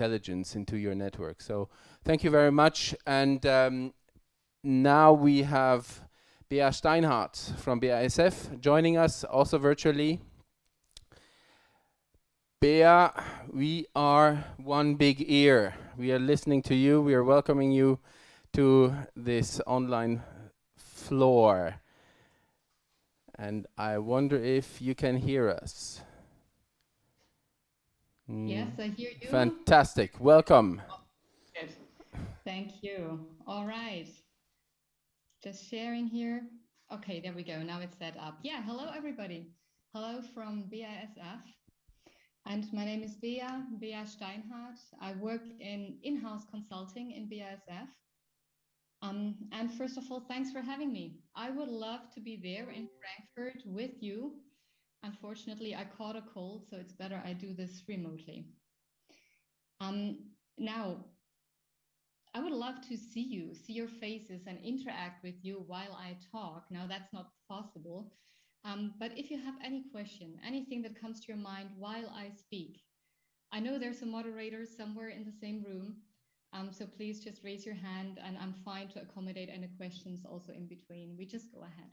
intelligence into your network. So thank you very much. And now we have Bea Steinhart from BASF joining us also virtually. Bea, we are one big ear. We are listening to you. We are welcoming you to this online floor. And I wonder if you can hear us. Yes, I hear you. Fantastic. Welcome. Good. Thank you. All right. Just sharing here. Okay, there we go. Now it's set up. Yeah, hello everybody. Hello from BASF. And my name is Bea Steinhart. I work in in-house consulting in BASF. And first of all, thanks for having me. I would love to be there in Frankfurt with you. Unfortunately, I caught a cold, so it's better I do this remotely. Now, I would love to see you, see your faces, and interact with you while I talk. Now, that's not possible. But if you have any question, anything that comes to your mind while I speak, I know there's a moderator somewhere in the same room. So please just raise your hand, and I'm fine to accommodate any questions also in between. We just go ahead.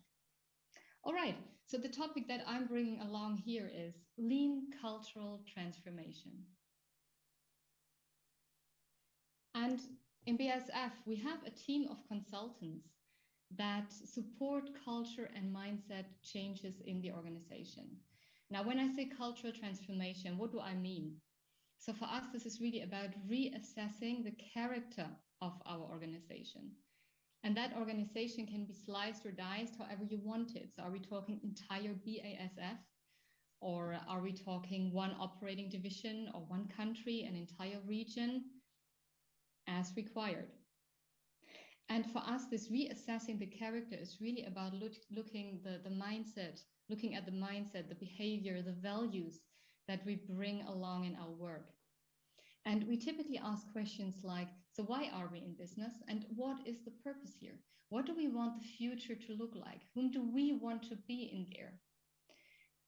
All right. So the topic that I'm bringing along here is lean cultural transformation. And in BASF, we have a team of consultants that support culture and mindset changes in the organization. Now, when I say cultural transformation, what do I mean? So for us, this is really about reassessing the character of our organization. And that organization can be sliced or diced however you want it. So are we talking entire BASF? Or are we talking one operating division or one country, an entire region, as required? And for us, this reassessing the character is really about looking the mindset, looking at the mindset, the behavior, the values that we bring along in our work. And we typically ask questions like, so why are we in business? And what is the purpose here? What do we want the future to look like? Whom do we want to be in there?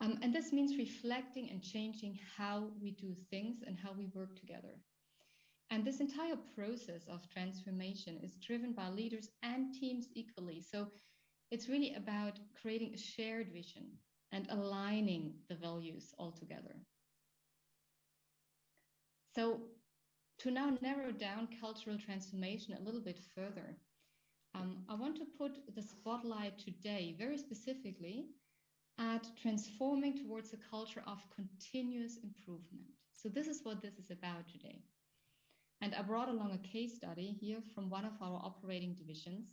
And this means reflecting and changing how we do things and how we work together. And this entire process of transformation is driven by leaders and teams equally. So it's really about creating a shared vision and aligning the values all together. So to now narrow down cultural transformation a little bit further, I want to put the spotlight today very specifically at transforming towards a culture of continuous improvement. So this is what this is about today. And I brought along a case study here from one of our operating divisions.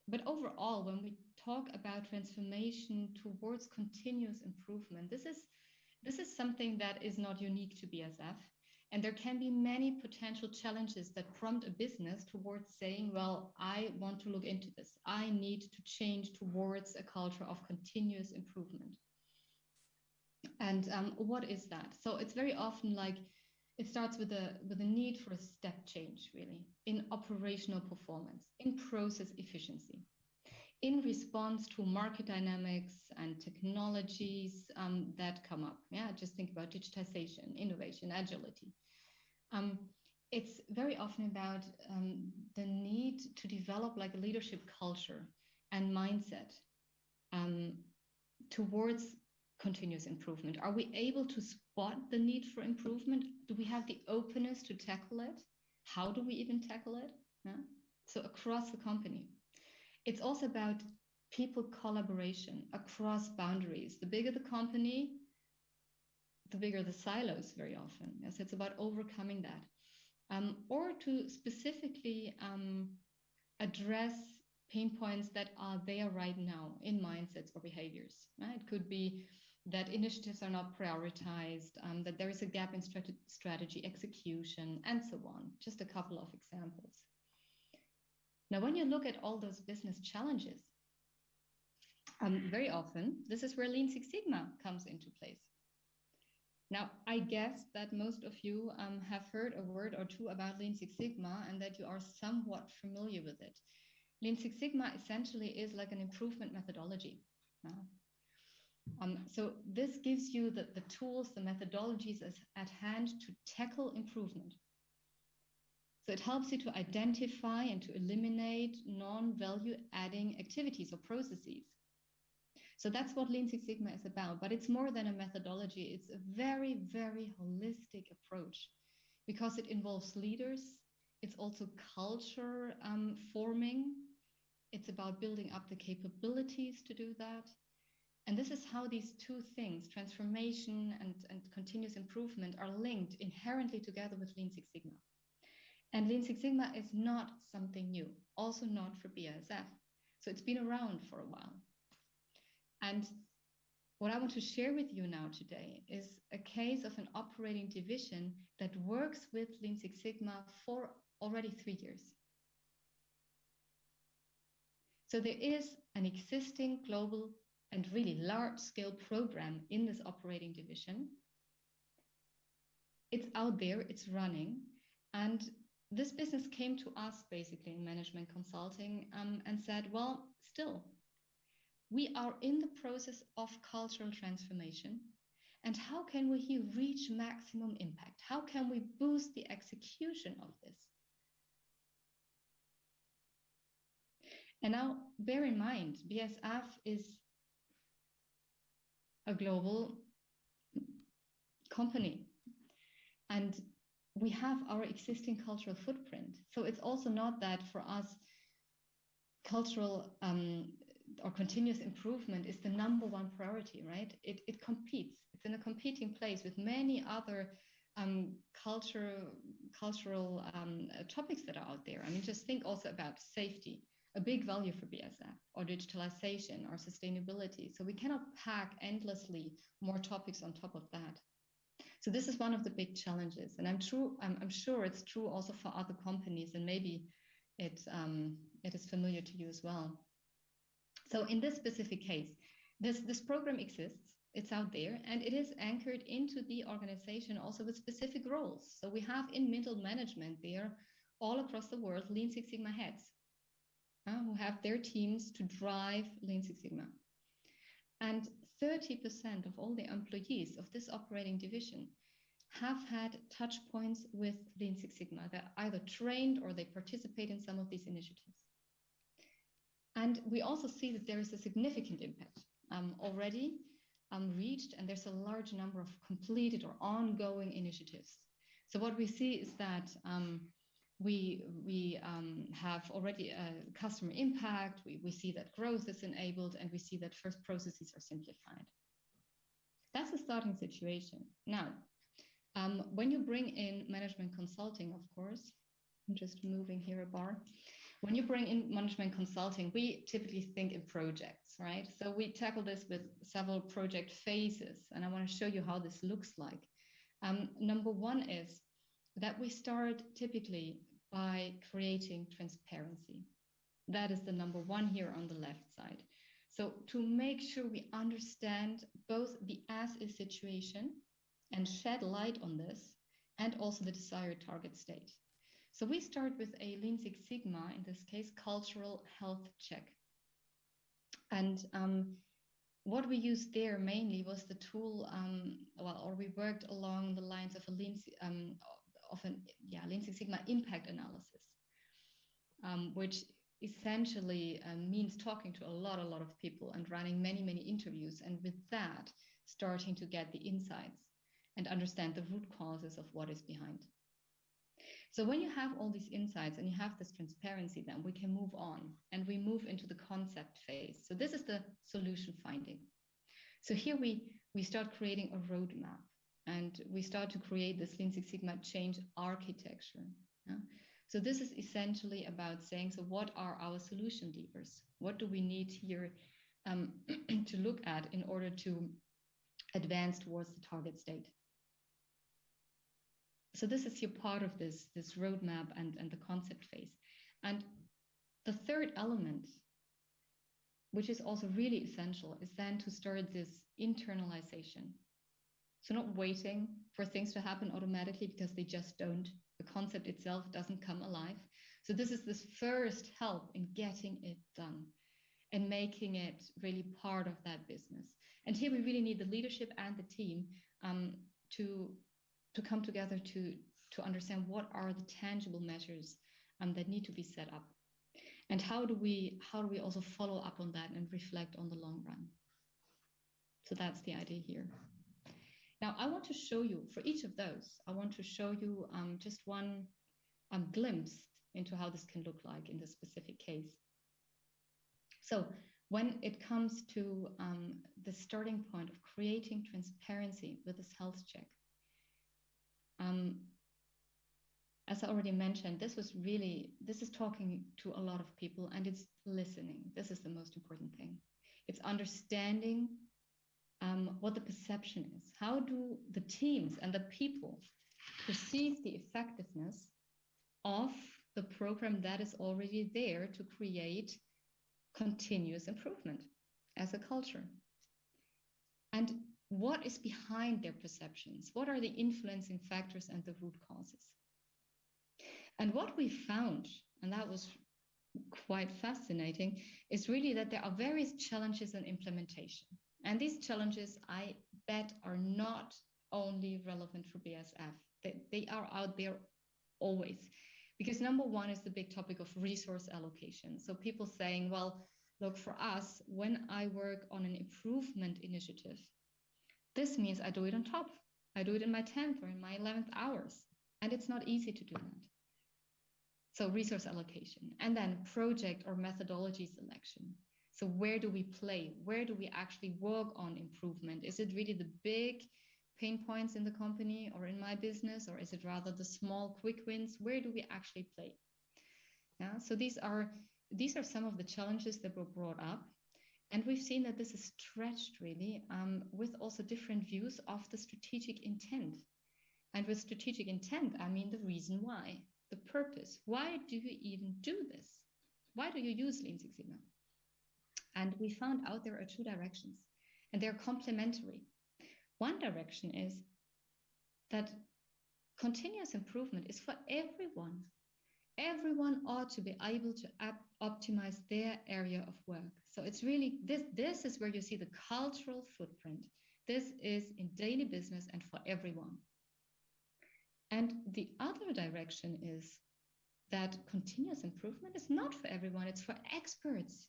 But overall, when we talk about transformation towards continuous improvement, this is something that is not unique to BASF. And there can be many potential challenges that prompt a business towards saying, well, I want to look into this. I need to change towards a culture of continuous improvement. And what is that? So it's very often like it starts with a need for a step change, really, in operational performance, in process efficiency, in response to market dynamics and technologies that come up. Yeah, just think about digitization, innovation, agility. It's very often about the need to develop like a leadership culture and mindset towards continuous improvement. Are we able to spot the need for improvement? Do we have the openness to tackle it? How do we even tackle it? Yeah? So across the company. It's also about people collaboration across boundaries. The bigger the company, the bigger the silos very often. Yes, it's about overcoming that. Or to specifically address pain points that are there right now in mindsets or behaviors. Right? It could be that initiatives are not prioritized, that there is a gap in strategy execution, and so on. Just a couple of examples. Now, when you look at all those business challenges, very often, this is where Lean Six Sigma comes into place. Now, I guess that most of you have heard a word or two about Lean Six Sigma and that you are somewhat familiar with it. Lean Six Sigma essentially is like an improvement methodology. So this gives you the tools, the methodologies at hand to tackle improvement. So it helps you to identify and to eliminate non-value adding activities or processes. So that's what Lean Six Sigma is about, but it's more than a methodology. It's a very, very holistic approach because it involves leaders. It's also culture forming. It's about building up the capabilities to do that. And this is how these two things, transformation and continuous improvement, are linked inherently together with Lean Six Sigma. And Lean Six Sigma is not something new, also not for BASF. So it's been around for a while. And what I want to share with you now today is a case of an operating division that works with Lean Six Sigma for already 3 years. So there is an existing global and really large-scale program in this operating division. It's out there, it's running, and this business came to us basically in management consulting and said, well, still, we are in the process of cultural transformation. And how can we here reach maximum impact? How can we boost the execution of this? And now bear in mind, BASF is a global company. And we have our existing cultural footprint. So it's also not that for us, cultural or continuous improvement is the number one priority, right? It competes. It's in a competing place with many other cultural topics that are out there. I mean, just think also about safety, a big value for BASF, or digitalization, or sustainability. So we cannot pack endlessly more topics on top of that. So this is one of the big challenges, and I'm sure it's true also for other companies, and maybe it is familiar to you as well. So in this specific case, this program exists, it's out there, and it is anchored into the organization also with specific roles. So we have in middle management there, all across the world, Lean Six Sigma heads who have their teams to drive Lean Six Sigma. And 30% of all the employees of this operating division have had touch points with Lean Six Sigma. They're either trained or they participate in some of these initiatives. And we also see that there is a significant impact already reached, and there's a large number of completed or ongoing initiatives. So what we see is that we have already a customer impact, we see that growth is enabled, and we see that first processes are simplified. That's the starting situation. Now, when you bring in management consulting, of course, I'm just moving here a bar. When you bring in management consulting, we typically think in projects, right? So we tackle this with several project phases, and I want to show you how this looks like. Number one is that we start typically by creating transparency. That is the number one here on the left side. So to make sure we understand both the as-is situation and shed light on this, and also the desired target state. So we start with a Lean Six Sigma, in this case, cultural health check. And what we used there mainly was the tool, we worked along the lines of a Lean Six Sigma impact analysis, which essentially means talking to a lot of people and running many interviews, and with that, starting to get the insights and understand the root causes of what is behind. So when you have all these insights and you have this transparency, then we can move on and we move into the concept phase. So this is the solution finding. So here we start creating a roadmap, and we start to create this Lean Six Sigma change architecture. Yeah? So this is essentially about saying, so what are our solution levers? What do we need here to look at in order to advance towards the target state? So this is here part of this roadmap and the concept phase. And the third element, which is also really essential, is then to start this internalization. So not waiting for things to happen automatically, because they just don't. The concept itself doesn't come alive. So this is this first help in getting it done and making it really part of that business. And here we really need the leadership and the team to come together to understand what are the tangible measures that need to be set up, and how do we also follow up on that and reflect on the long run. So that's the idea here. Now I want to show you, for each of those, I want to show you just one glimpse into how this can look like in this specific case. So when it comes to the starting point of creating transparency with this health check, as I already mentioned, this is talking to a lot of people, and it's listening. This is the most important thing. It's understanding what the perception is. How do the teams and the people perceive the effectiveness of the program that is already there to create continuous improvement as a culture? And what is behind their perceptions? What are the influencing factors and the root causes? And what we found, and that was quite fascinating, is really that there are various challenges in implementation. And these challenges, I bet, are not only relevant for BASF. They are out there always. Because number one is the big topic of resource allocation. So people saying, well, look, for us, when I work on an improvement initiative, this means I do it on top. I do it in my 10th or in my 11th hours. And it's not easy to do that. So resource allocation, and then project or methodology selection. So where do we play? Where do we actually work on improvement? Is it really the big pain points in the company or in my business, or is it rather the small quick wins? Where do we actually play? Yeah, so these are some of the challenges that were brought up. And we've seen that this is stretched really with also different views of the strategic intent. And with strategic intent, I mean the reason why, the purpose. Why do you even do this? Why do you use Lean Six Sigma? And we found out there are two directions, and they're complementary. One direction is that continuous improvement is for everyone. Everyone ought to be able to optimize their area of work. So it's really, this is where you see the cultural footprint. This is in daily business and for everyone. And the other direction is that continuous improvement is not for everyone, it's for experts.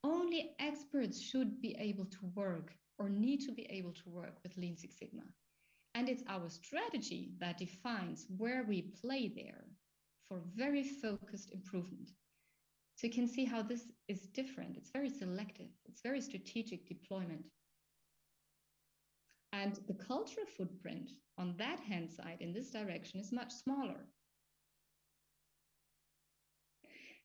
Only experts should be able to work or need to be able to work with Lean Six Sigma. And it's our strategy that defines where we play there for very focused improvement. So you can see how this is different. It's very selective. It's very strategic deployment. And the cultural footprint on that hand side in this direction is much smaller.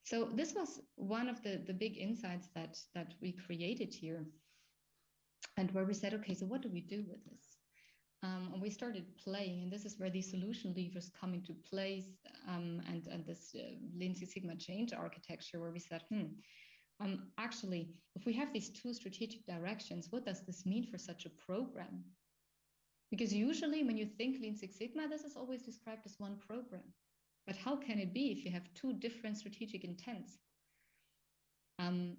So this was one of the big insights that we created here, and where we said, okay, so what do we do with this? And we started playing, and this is where these solution levers come into place, and this Lean Six Sigma change architecture, where we said, actually, if we have these two strategic directions, what does this mean for such a program? Because usually when you think Lean Six Sigma, this is always described as one program. But how can it be if you have two different strategic intents? And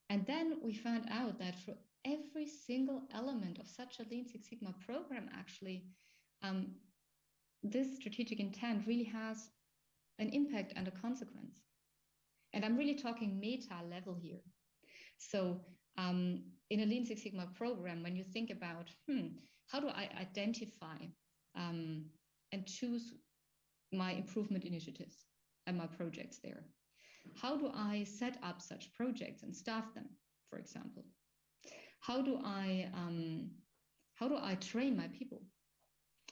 then we found out that for every single element of such a Lean Six Sigma program, actually, this strategic intent really has an impact and a consequence. And I'm really talking meta level here. So in a Lean Six Sigma program, when you think about, how do I identify and choose my improvement initiatives and my projects there? How do I set up such projects and staff them, for example? How do I train my people?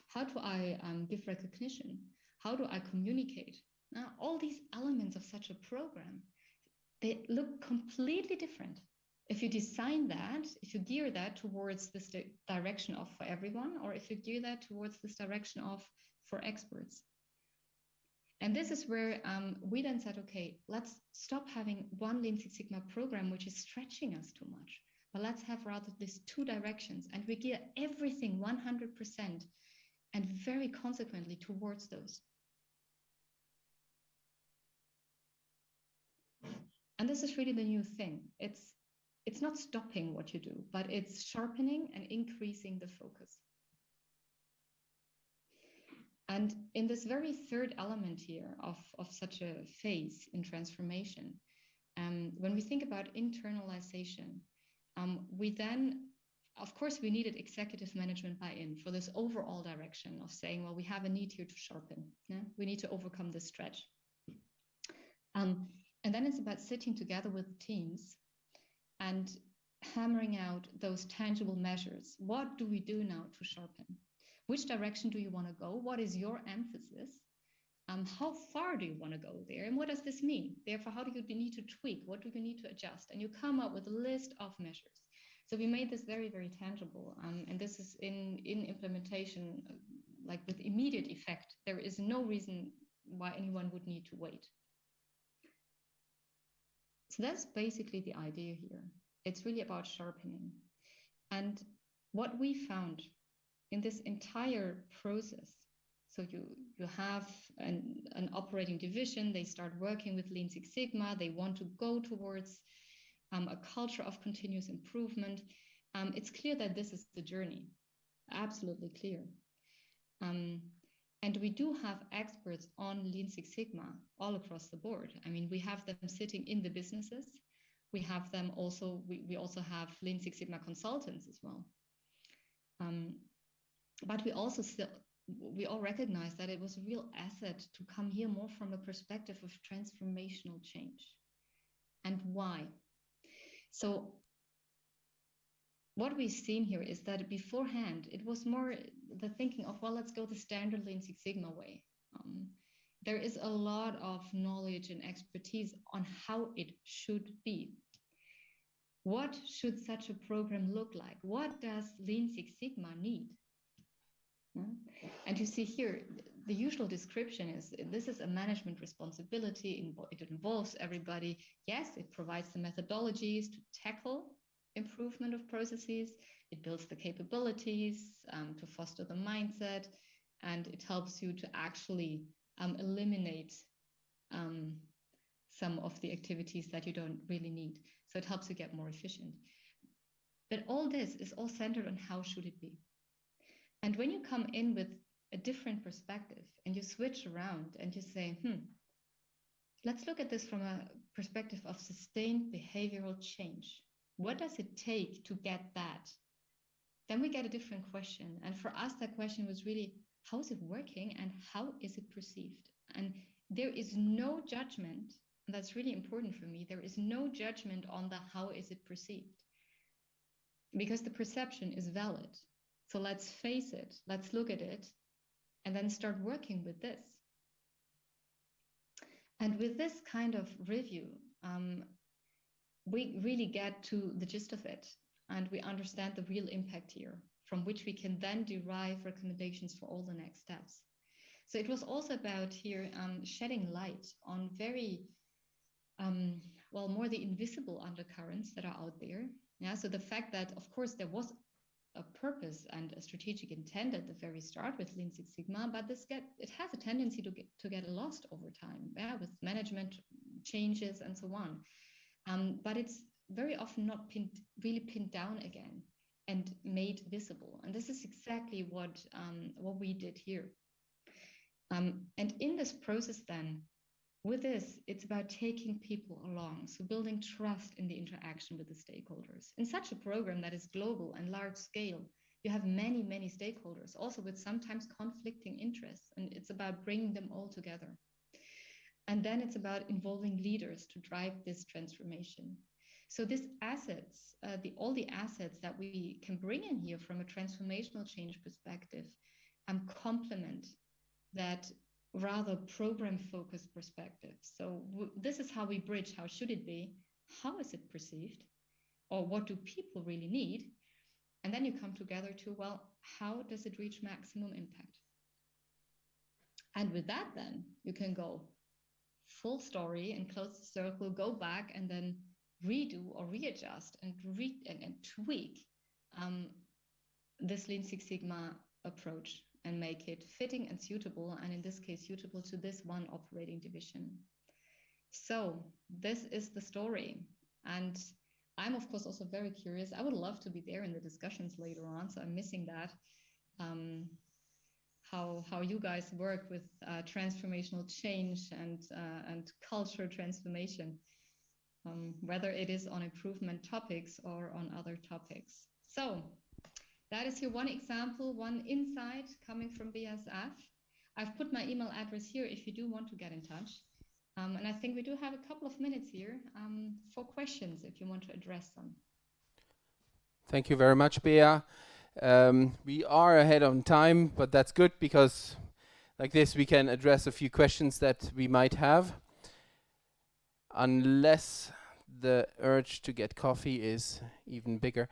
How do I give recognition? How do I communicate? Now, all these elements of such a program, they look completely different. If you design that, if you gear that towards this direction of for everyone, or if you gear that towards this direction of for experts. And this is where we then said, okay, let's stop having one Lean Six Sigma program, which is stretching us too much. But let's have rather these two directions, and we gear everything 100% and very consequently towards those. And this is really the new thing. It's it's not stopping what you do, but it's sharpening and increasing the focus. And in this very third element here of such a phase in transformation, when we think about internalization, we then, of course, we needed executive management buy-in for this overall direction of saying, well, we have a need here to sharpen. Yeah? We need to overcome this stretch. And then it's about sitting together with teams and hammering out those tangible measures. What do we do now to sharpen? Which direction do you want to go? What is your emphasis? How far do you want to go there? And what does this mean? Therefore, how do you need to tweak? What do you need to adjust? And you come up with a list of measures. So we made this very, very tangible. And this is in implementation, like with immediate effect. There is no reason why anyone would need to wait. So that's basically the idea here. It's really about sharpening. And what we found in this entire process, so you have an operating division, they start working with Lean Six Sigma, they want to go towards a culture of continuous improvement. It's clear that this is the journey, absolutely clear. And we do have experts on Lean Six Sigma all across the board. I mean, we have them sitting in the businesses. We have them also, we also have Lean Six Sigma consultants as well. But we also still, we all recognize that it was a real asset to come here more from a perspective of transformational change. And why? So what we've seen here is that beforehand, it was more the thinking of, well, let's go the standard Lean Six Sigma way. There is a lot of knowledge and expertise on how it should be. What should such a program look like? What does Lean Six Sigma need? And you see here, the usual description is, this is a management responsibility. It involves everybody. Yes, it provides the methodologies to tackle improvement of processes. It builds the capabilities to foster the mindset, and it helps you to actually eliminate some of the activities that you don't really need. So it helps you get more efficient. But all this is all centered on how should it be. And when you come in with a different perspective and you switch around and you say, let's look at this from a perspective of sustained behavioral change. What does it take to get that? Then we get a different question. And for us, that question was really, how is it working and how is it perceived? And there is no judgment. And that's really important for me. There is no judgment on the how is it perceived, because the perception is valid. So let's face it, let's look at it, and then start working with this. And with this kind of review, we really get to the gist of it, and we understand the real impact here, from which we can then derive recommendations for all the next steps. So it was also about here shedding light on very, well, more the invisible undercurrents that are out there. Yeah, so the fact that, of course, there was a purpose and a strategic intent at the very start with Lean Six Sigma, but it has a tendency to get lost over time, yeah, with management changes and so on. But it's very often not really pinned down again and made visible. And this is exactly what we did here. And in this process then, with this, it's about taking people along, so building trust in the interaction with the stakeholders. In such a program that is global and large scale, you have many, many stakeholders, also with sometimes conflicting interests, and it's about bringing them all together. And then it's about involving leaders to drive this transformation. So these assets, all the assets that we can bring in here from a transformational change perspective, complement that rather program-focused perspective. So this is how we bridge, how should it be, how is it perceived, or what do people really need? And then you come together to, well, how does it reach maximum impact? And with that, then you can go full story and close the circle, go back and then redo or readjust and tweak this Lean Six Sigma approach and make it fitting and suitable, and in this case, suitable to this one operating division. So this is the story. And I'm of course also very curious. I would love to be there in the discussions later on, so I'm missing that. Um, how you guys work with transformational change and culture transformation, whether it is on improvement topics or on other topics. So that is here one example, one insight coming from BASF. I've put my email address here if you do want to get in touch. And I think we do have a couple of minutes here for questions if you want to address them. Thank you very much, Bea. We are ahead on time, but that's good because like this we can address a few questions that we might have. Unless the urge to get coffee is even bigger.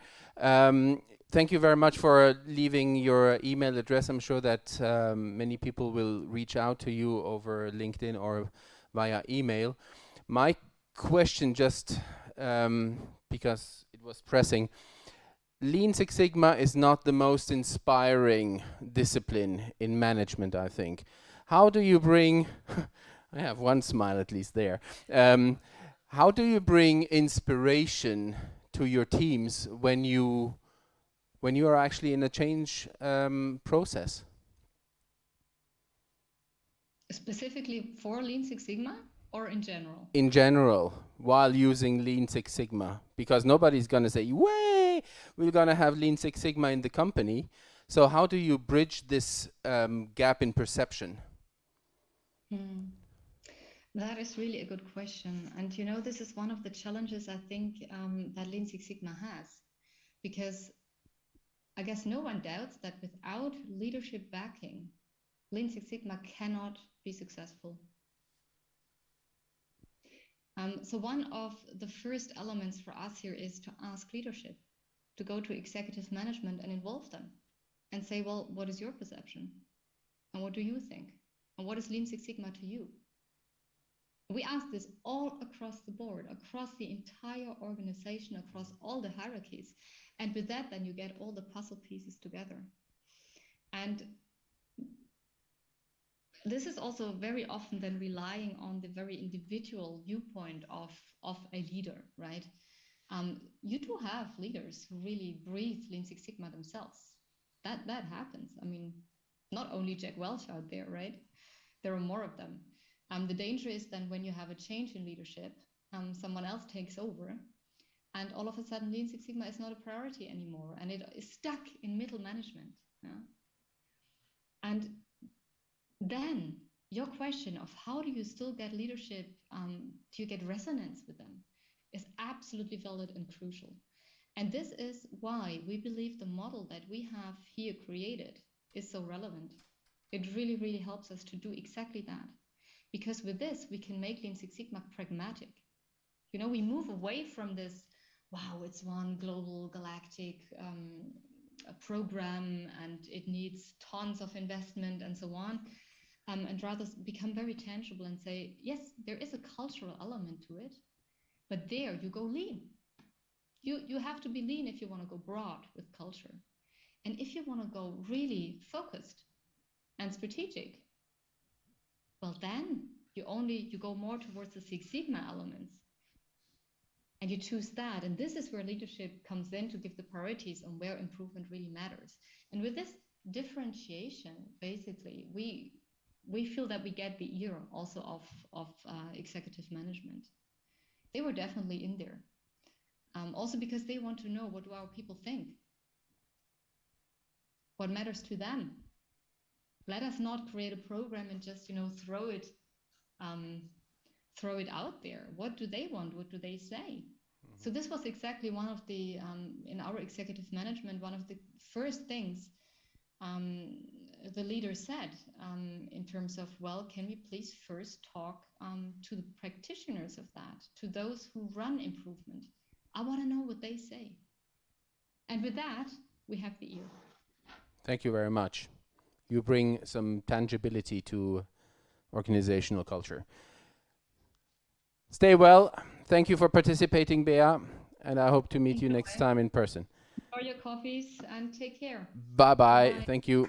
Thank you very much for leaving your email address. I'm sure that many people will reach out to you over LinkedIn or via email. My question, just because it was pressing, Lean Six Sigma is not the most inspiring discipline in management, I think. How do you bring, I have one smile at least there. How do you bring inspiration to your teams when you are actually in a change process? Specifically for Lean Six Sigma or in general? In general, while using Lean Six Sigma, because nobody's going to say, "Way, we're going to have Lean Six Sigma in the company." So how do you bridge this gap in perception? That is really a good question. And you know, this is one of the challenges I think that Lean Six Sigma has, because I guess no one doubts that without leadership backing, Lean Six Sigma cannot be successful. So one of the first elements for us here is to ask leadership, to go to executive management and involve them and say, well, what is your perception? And what do you think? And what is Lean Six Sigma to you? We ask this all across the board, across the entire organization, across all the hierarchies. And with that, then you get all the puzzle pieces together. And this is also very often then relying on the very individual viewpoint of a leader, right? You do have leaders who really breathe Lean Six Sigma themselves. That happens. I mean, not only Jack Welch out there, right? There are more of them. The danger is then when you have a change in leadership, someone else takes over, and all of a sudden Lean Six Sigma is not a priority anymore, and it is stuck in middle management. Yeah? And then your question of how do you still get leadership, do you get resonance with them, is absolutely valid and crucial. And this is why we believe the model that we have here created is so relevant. It really, really helps us to do exactly that. Because with this, we can make Lean Six Sigma pragmatic. You know, we move away from this, wow, it's one global galactic program and it needs tons of investment and so on, and rather become very tangible and say, yes, there is a cultural element to it, but there you go lean. You have to be lean if you want to go broad with culture. And if you want to go really focused and strategic, well, then you go more towards the Six Sigma elements and you choose that. And this is where leadership comes in to give the priorities on where improvement really matters. And with this differentiation, basically, we feel that we get the ear also of executive management. They were definitely in there. Also because they want to know, what do our people think? What matters to them? Let us not create a program and just, you know, throw it out there. What do they want? What do they say? So this was exactly one of the, in our executive management, one of the first things the leader said in terms of, well, can we please first talk to the practitioners of that, to those who run improvement? I want to know what they say. And with that, we have the ear. Thank you very much. You bring some tangibility to organizational culture. Stay well. Thank you for participating, Bea, and I hope to meet you next time in person. Enjoy your coffees and take care. Bye-bye. Bye. Thank you.